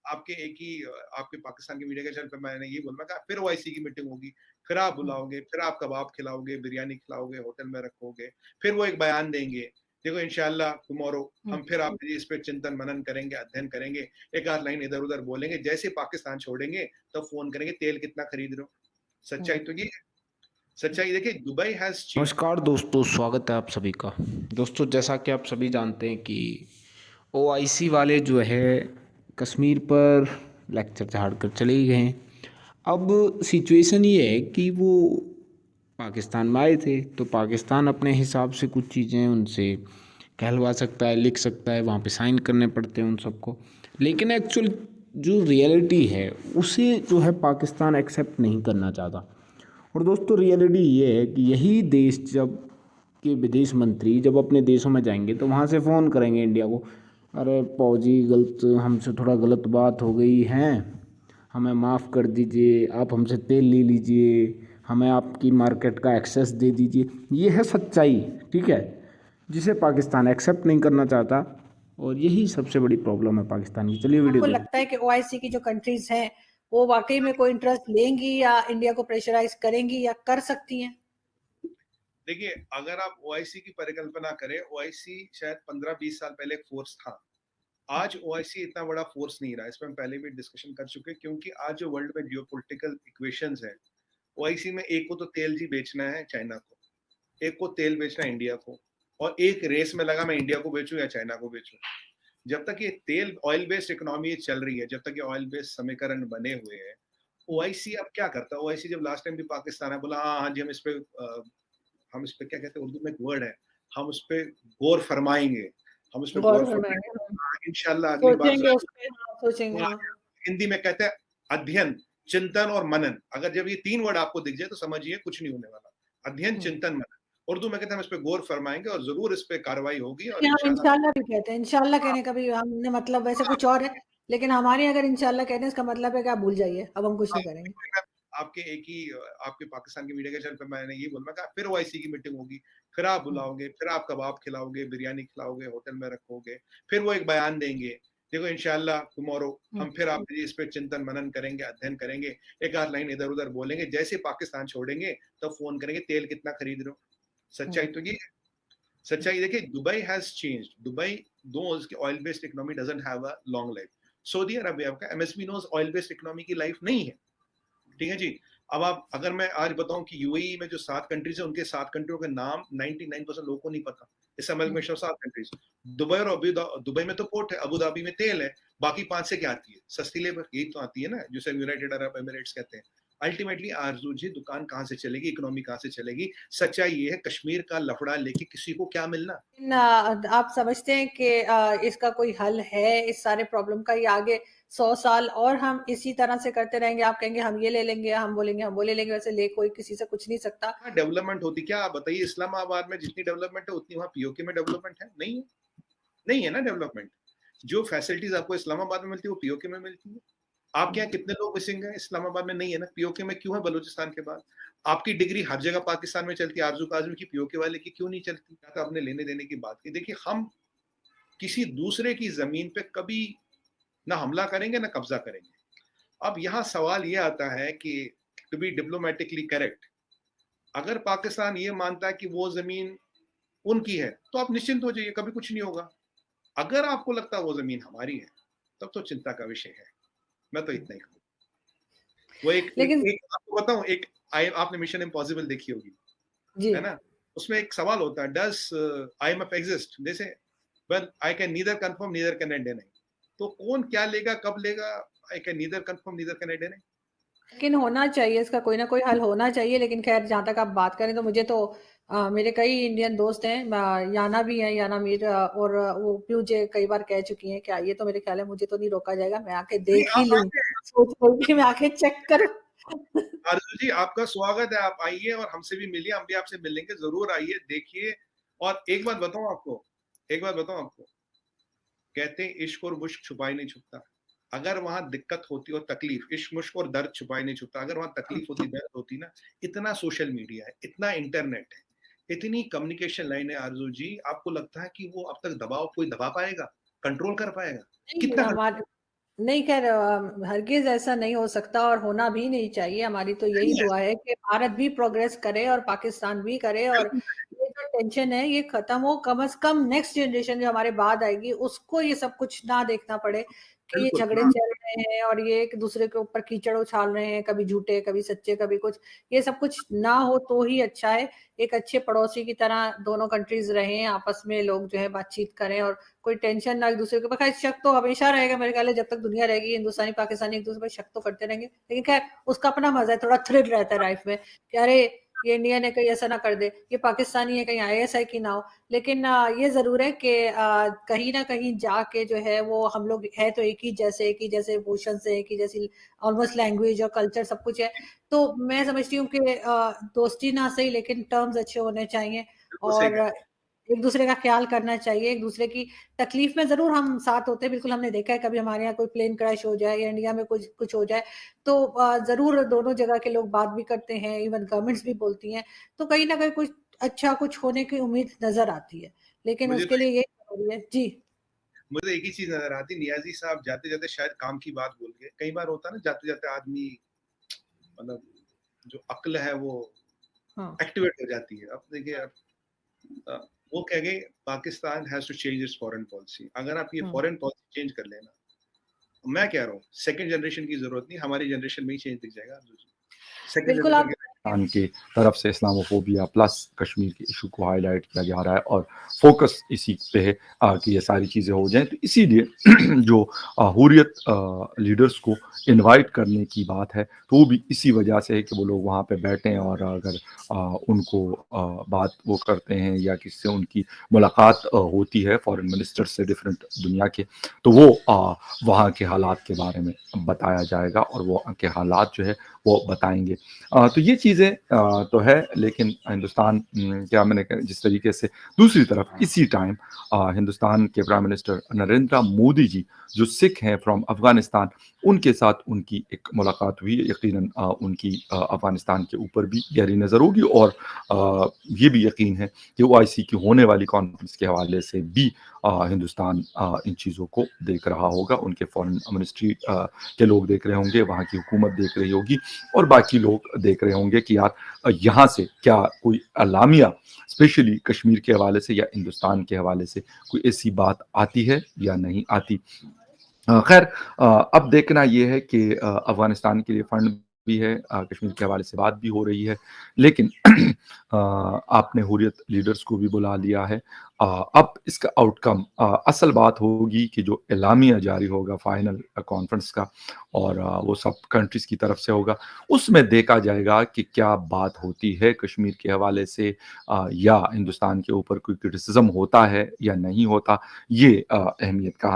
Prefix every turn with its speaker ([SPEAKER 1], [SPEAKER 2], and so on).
[SPEAKER 1] आपके एक ही आपके पाकिस्तान के मीडिया के चैनल पे मैंने ये बोला कि फिर ओआईसी की मीटिंग होगी, फिर आप बुलाओगे, फिर आप कबाब खिलाओगे, बिरयानी खिलाओगे, होटल में रखोगे, फिर वो एक बयान देंगे। देखो इंशाल्लाह टुमारो हम फिर आपके लिए इस पे चिंतन मनन करेंगे, अध्ययन करेंगे, एक आध लाइन इधर-उधर बोलेंगे, जैसे पाकिस्तान छोड़ेंगे तब फ़ोन करेंगे तेल कितना खरीद रहे हो? सच्चाई तो ये है। सच्चाई देखिए दुबई हैज़ चेंज्ड।
[SPEAKER 2] नमस्कार दोस्तों, स्वागत है आप सभी का। दोस्तों, जैसा कि आप सभी जानते हैं कि ओआईसी वाले जो है कश्मीर पर लेक्चर झाड़ कर चले ही गए हैं। अब सिचुएशन ये है कि वो पाकिस्तान में आए थे, तो पाकिस्तान अपने हिसाब से कुछ चीज़ें उनसे कहलवा सकता है, लिख सकता है, वहाँ पे साइन करने पड़ते हैं उन सबको। लेकिन एक्चुअल जो रियलिटी है उसे जो है पाकिस्तान एक्सेप्ट नहीं करना चाहता। और दोस्तों, रियलिटी ये है कि यही देश जब के विदेश मंत्री जब अपने देशों में जाएंगे तो वहाँ से फ़ोन करेंगे इंडिया को, अरे पौजी गलत हमसे थोड़ा गलत बात हो गई है, हमें माफ़ कर दीजिए, आप हमसे तेल ले लीजिए, हमें आपकी मार्केट का एक्सेस दे दीजिए। ये है सच्चाई, ठीक है, जिसे पाकिस्तान एक्सेप्ट नहीं करना चाहता। और यही सबसे बड़ी प्रॉब्लम है पाकिस्तान की। चलिए वीडियो
[SPEAKER 3] आपको
[SPEAKER 2] देखिए।
[SPEAKER 3] लगता है कि ओआईसी की जो कंट्रीज हैं वो वाकई में कोई इंटरेस्ट लेंगी या इंडिया को प्रेशराइज करेंगी या कर सकती हैं?
[SPEAKER 1] देखिए अगर आप ओआईसी की परिकल्पना करें, ओआईसी शायद 15-20 साल पहले एक फोर्स था। आज ओआईसी इतना बड़ा फोर्स नहीं रहा, इस पे हम पहले भी डिस्कशन कर चुके हैं, क्योंकि आज जो वर्ल्ड में जियोपॉलिटिकल इक्वेशंस हैं, ओआईसी में एक को तो तेल जी बेचना है चाइना को, एक को तेल बेचना है इंडिया को, और एक रेस में लगा मैं इंडिया को बेचूं या चाइना को बेचूं। जब तक ये तेल ऑयल बेस्ड इकोनॉमी चल रही है, जब तक ये ऑयल बेस्ड समीकरण बने हुए हैं, ओआईसी अब क्या करता है? ओआईसी जब लास्ट टाइम भी पाकिस्तान है बोला हाँ हाँ जी हम इस पे क्या कहते हैं, उर्दू में एक वर्ड है, हम उस पे गौर फरमाएंगे, हम उस पे
[SPEAKER 3] गौर
[SPEAKER 1] गौर
[SPEAKER 3] फरमाएंगे,
[SPEAKER 1] फरमाएंगे, हाँ, इंशाल्लाह अगली बार
[SPEAKER 3] सोचेंगे उस पे, हाँ, सोचेंगे,
[SPEAKER 1] हाँ,
[SPEAKER 3] हाँ।
[SPEAKER 1] हिंदी में कहते हैं अध्ययन, चिंतन और मनन। अगर जब ये 3 वर्ड आपको दिख जाए तो समझिए कुछ नहीं होने वाला। अध्ययन, चिंतन, मनन। उर्दू में कहते हैं हम इस पे गौर फरमाएँगे और ज़रूर इस पे कार्रवाई होगी और
[SPEAKER 3] नहीं, हम
[SPEAKER 1] इंशाल्लाह।
[SPEAKER 3] इंशाल्लाह भी कहते हैं। इंशाल्लाह
[SPEAKER 1] हाँ,
[SPEAKER 3] कहने का भी हमने मतलब वैसे
[SPEAKER 1] हाँ,
[SPEAKER 3] कुछ और है, लेकिन हमारे अगर इंशाल्लाह कहते हैं इसका मतलब है कि आप भूल जाइए, अब हम कुछ
[SPEAKER 1] हाँ,
[SPEAKER 3] नहीं करेंगे।
[SPEAKER 1] आपके एक ही आपके पाकिस्तान के मीडिया के चैनल पे मैंने ये बोला कि फिर ओआईसी की मीटिंग होगी, फिर आप
[SPEAKER 3] हुँ,
[SPEAKER 1] बुलाओगे, फिर आप कबाब खिलाओगे, बिरयानी खिलाओगे, होटल में रखोगे, फिर वो एक बयान देंगे। देखो इंशाल्लाह टुमारो
[SPEAKER 3] हुँ,
[SPEAKER 1] हम फिर आपके लिए इस पे चिंतन मनन करेंगे, अध्ययन करेंगे, एक आध लाइन इधर-उधर बोलेंगे, जैसे पाकिस्तान छोड़ेंगे तब फ़ोन करेंगे तेल कितना खरीद रहे हो? सच्चाई
[SPEAKER 3] हुँ,
[SPEAKER 1] तो ये है। सच्चाई देखिए दुबई हैज़ चेंज्ड। दुबई दो उसकी oil based economy doesn't have a long life. Saudi Arabia का MSP knows oil based economy की लाइफ नहीं है। ठीक है जी। अब आप अगर मैं आज बताऊं कि यूएई में जो 7 कंट्रीज है उनके 7 कंट्रियों के नाम 99% लोगों को नहीं पता। इस
[SPEAKER 3] हुँ।
[SPEAKER 1] अमेलमेशन ऑफ 7 कंट्रीज। दुबई और दुबई में तो पोर्ट है, अबू धाबी में तेल है, बाकी 5 से क्या आती है? सस्ती लेबर, यही तो आती है ना, जिसे यूनाइटेड अरब एमिरेट्स कहते हैं। अल्टीमेटली आरजू जी दुकान कहाँ से चलेगी, इकोनॉमी कहाँ से चलेगी? सच्चाई ये है कश्मीर का लफड़ा लेके किसी को क्या मिलना?
[SPEAKER 3] आप समझते हैं कि इसका कोई हल है इस सारे प्रॉब्लम का, या आगे 100 साल और हम इसी तरह से करते रहेंगे? आप कहेंगे हम ये ले लेंगे, हम बोलेंगे हम वो ले लेंगे, वैसे ले कोई किसी से कुछ नहीं सकता।
[SPEAKER 1] हाँ, डेवलपमेंट होती क्या आप बताइए, इस्लामाबाद में जितनी डेवलपमेंट है उतनी वहाँ पीओके में डेवलपमेंट है? नहीं है। नहीं है ना डेवलपमेंट। जो फैसिलिटीज आपको इस्लामाबाद में मिलती है वो पीओके में मिलती है। आपके यहाँ कितने लोग मिसिंग हैं? इस्लामाबाद में नहीं है ना, पीओके में क्यों है बलूचिस्तान के बाद? आपकी डिग्री हर जगह पाकिस्तान में चलती है, आरज़ू काज़मी की पीओके वाले की क्यों नहीं चलती? या तो आपने लेने देने की बात की। देखिए हम किसी दूसरे की ज़मीन पे कभी ना हमला करेंगे ना कब्ज़ा करेंगे। अब यहाँ सवाल ये आता है कि टू बी डिप्लोमैटिकली करेक्ट, अगर पाकिस्तान ये मानता है कि वो ज़मीन उनकी है, तो आप निश्चिंत हो जाइए, कभी कुछ नहीं होगा। अगर आपको लगता है वो ज़मीन हमारी है, तब तो चिंता का विषय है। मैं तो इतना ही कहूँगा। वो एक एक
[SPEAKER 3] लेकिन
[SPEAKER 1] एक आपको बताऊँ, एक आई आपने मिशन इम्पॉसिबल देखी होगी,
[SPEAKER 3] जी,
[SPEAKER 1] है ना? उसमें एक सवाल होता है, does IMF exist? They say well I can neither confirm neither can I deny. तो कौन क्या लेगा, कब लेगा? I can neither confirm neither can I deny.
[SPEAKER 3] लेकिन होना चाहिए, इसका कोई ना कोई हल होना चाहिए। लेकिन खैर, जहाँ तक आप बात करें तो मुझे तो मेरे कई इंडियन दोस्त हैं, याना भी हैं, याना मीर, और वो भी मुझे कई बार कह चुकी हैं कि आइए, तो मेरे ख्याल है मुझे तो नहीं रोका जाएगा, मैं आके
[SPEAKER 1] नहीं,
[SPEAKER 3] देख ही
[SPEAKER 1] आप
[SPEAKER 3] लूँ।
[SPEAKER 1] आइए,
[SPEAKER 3] सोच रही हूँ कि मैं आके चेक करूँ।
[SPEAKER 1] आरज़ू जी आपका स्वागत है, आप आइए और हमसे भी मिलिए, हम भी आपसे मिलेंगे, ज़रूर आइए, देखिए। और एक बात बताऊँ आपको, कहते हैं इश्क और मुश्क छुपाए नहीं छुपता। अगर वहाँ दिक्कत होती और तकलीफ, इश्क मुश्क और दर्द छुपाए नहीं छुपता, अगर वहाँ तकलीफ होती, दर्द होती ना, इतना सोशल मीडिया है, इतना इंटरनेट है, इतनी कम्युनिकेशन लाइन है आरज़ू जी, आपको लगता है कि वो अब तक दबाव कोई दबा पाएगा? कंट्रोल कर पाएगा?
[SPEAKER 3] नहीं,
[SPEAKER 1] कितना
[SPEAKER 3] हमारे
[SPEAKER 1] कंट्रोल?
[SPEAKER 3] नहीं खैर हरगिज़ ऐसा नहीं हो सकता और होना भी नहीं चाहिए। हमारी तो यही
[SPEAKER 1] नहीं है,
[SPEAKER 3] दुआ है कि भारत भी प्रोग्रेस करे और पाकिस्तान भी करे और
[SPEAKER 1] बिल्कुल
[SPEAKER 3] ये जो टेंशन है ये खत्म हो, कम से कम नेक्स्ट जनरेशन जो हमारे बाद आएगी उसको ये सब कुछ ना देखना पड़े कि ये
[SPEAKER 1] बिल्कुल,
[SPEAKER 3] झगड़े चल रहे हैं और ये एक दूसरे के ऊपर कीचड़ उछाल रहे हैं, कभी झूठे, कभी सच्चे, कभी कुछ। ये सब कुछ ना हो तो ही अच्छा है। एक अच्छे पड़ोसी की तरह दोनों कंट्रीज़ रहें, आपस में लोग जो है बातचीत करें और कोई टेंशन ना एक दूसरे के ऊपर। खैर शक तो हमेशा रहेगा मेरे ख्याल है, जब तक दुनिया रहेगी हिंदुस्तानी पाकिस्तानी एक दूसरे पर शक तो करते रहेंगे, लेकिन खैर उसका अपना मजा है, थोड़ा थ्रिल रहता है लाइफ में कि अरे ये इंडियन है कहीं ऐसा ना कर दे, ये पाकिस्तानी है कहीं आईएसआई की ना हो। लेकिन ये जरूर है कि कहीं ना कहीं जाके जो है वो हम लोग है तो एक ही जैसे इमोशन से, एक ही जैसी ऑलमोस्ट लैंग्वेज और कल्चर सब कुछ है। तो मैं समझती हूँ कि दोस्ती ना सही लेकिन टर्म्स अच्छे होने चाहिए
[SPEAKER 1] बिल्कुल सही
[SPEAKER 3] और
[SPEAKER 1] कह रहे हैं।
[SPEAKER 3] एक दूसरे का ख्याल करना चाहिए, एक दूसरे की तकलीफ में ज़रूर हम साथ होते हैं, बिल्कुल हमने देखा है कभी हमारे यहाँ कोई प्लेन क्रैश हो जाए या इंडिया में कुछ कुछ हो जाए, तो ज़रूर दोनों जगह के लोग बात भी करते हैं, इवन गवर्नमेंट्स भी बोलती हैं, तो कहीं न कहीं कुछ अच्छा कुछ होने की उम्मीद नज़र आती है। लेकिन
[SPEAKER 1] मुझे
[SPEAKER 3] उसके
[SPEAKER 1] तो
[SPEAKER 3] लिए यही ज़रूरी है। जी।
[SPEAKER 1] मुझे एक ही चीज़ नज़र आती है, नियाज़ी साहब जाते-जाते शायद काम की बात बोल गए। कई बार होता है ना जाते-जाते आदमी मतलब जो अक्ल है वो
[SPEAKER 3] हाँ,
[SPEAKER 1] एक्टिवेट हो जाती है। अब देखिए अ, वो कह गए Pakistan has to change its foreign policy. अगर आप ये
[SPEAKER 3] हुँ।
[SPEAKER 1] फॉरेन पॉलिसी चेंज कर लेना, मैं कह रहा हूँ सेकंड जनरेशन की ज़रूरत नहीं, हमारी जनरेशन में ही चेंज दिख जाएगा। सेकंड
[SPEAKER 3] बिल्कुल
[SPEAKER 1] जनरेशन
[SPEAKER 3] आप
[SPEAKER 1] के
[SPEAKER 4] पाकिस्तान की तरफ से इस्लामोफोबिया प्लस कश्मीर के इशू को हाईलाइट किया जा रहा है और फोकस इसी पे है कि ये सारी चीज़ें हो जाएं। तो इसीलिए जो हुर्रियत लीडर्स को इनवाइट करने की बात है तो वो भी इसी वजह से है कि वो लोग वहाँ पे बैठें और अगर उनको बात वो करते हैं या किससे उनकी मुलाकात होती है फॉरेन मिनिस्टर से डिफरेंट दुनिया के, तो वो वहाँ के हालात के बारे में बताया जाएगा और वो के हालात जो है वो बताएंगे। तो ये चीज़ें तो है, लेकिन हिंदुस्तान क्या मैंने जिस तरीके से दूसरी तरफ इसी टाइम हिंदुस्तान के प्राइम मिनिस्टर नरेंद्र मोदी जी जो सिख हैं फ्रॉम अफगानिस्तान, उनके साथ उनकी एक मुलाकात हुई। यकीनन उनकी अफगानिस्तान के ऊपर भी गहरी नज़र होगी और ये भी यकीन है कि ओआईसी की होने वाली कॉन्फ्रेंस के हवाले से भी हिंदुस्तान इन चीज़ों को देख रहा होगा। उनके फॉरेन मिनिस्ट्री के लोग देख रहे होंगे, वहाँ की हुकूमत देख रही होगी और बाकी लोग देख रहे होंगे कि यार यहाँ से क्या कोई अलामिया स्पेशली कश्मीर के हवाले से या हिंदुस्तान के हवाले से कोई ऐसी बात आती है या नहीं आती। खैर अब देखना ये है कि अफगानिस्तान के लिए फंड भी है, कश्मीर के हवाले से बात भी हो रही है, लेकिन आपने हुर्रियत लीडर्स को भी बुला लिया है। अब इसका आउटकम असल बात होगी कि जो एलामिया जारी होगा फाइनल कॉन्फ्रेंस का और वो सब कंट्रीज़ की तरफ से होगा, उसमें देखा जाएगा कि क्या बात होती है कश्मीर के हवाले से या हिंदुस्तान के ऊपर कोई क्रिटिसिज्म होता है या नहीं होता। ये अहमियत का